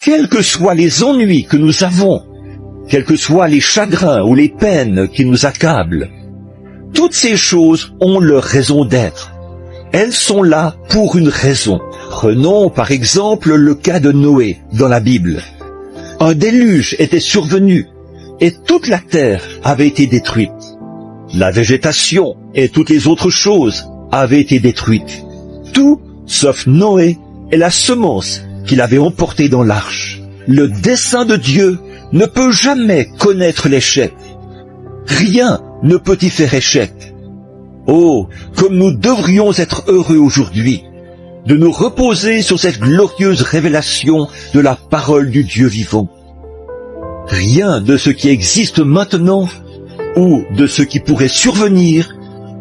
quels que soient les ennuis que nous avons, quels que soient les chagrins ou les peines qui nous accablent, toutes ces choses ont leur raison d'être. Elles sont là pour une raison. Prenons par exemple le cas de Noé dans la Bible. Un déluge était survenu et toute la terre avait été détruite. La végétation et toutes les autres choses avaient été détruites. Tout sauf Noé et la semence qu'il avait emportée dans l'arche. Le dessein de Dieu ne peut jamais connaître l'échec. Rien ne peut y faire échec. Oh, comme nous devrions être heureux aujourd'hui de nous reposer sur cette glorieuse révélation de la parole du Dieu vivant. Rien de ce qui existe maintenant ou de ce qui pourrait survenir,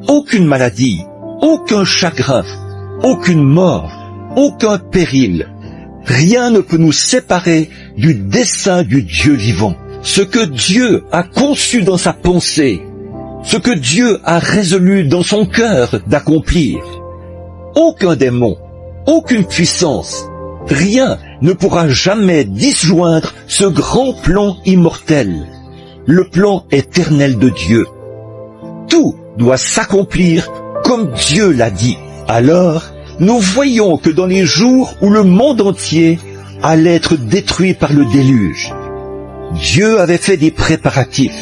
aucune maladie, aucun chagrin, aucune mort, aucun péril, rien ne peut nous séparer du dessein du Dieu vivant. Ce que Dieu a conçu dans sa pensée, ce que Dieu a résolu dans son cœur d'accomplir. Aucun démon, aucune puissance, rien ne pourra jamais disjoindre ce grand plan immortel, le plan éternel de Dieu. Tout doit s'accomplir comme Dieu l'a dit. Alors, nous voyons que dans les jours où le monde entier allait être détruit par le déluge, Dieu avait fait des préparatifs.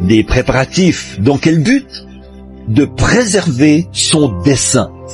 Des préparatifs dans quel but? De préserver son dessein.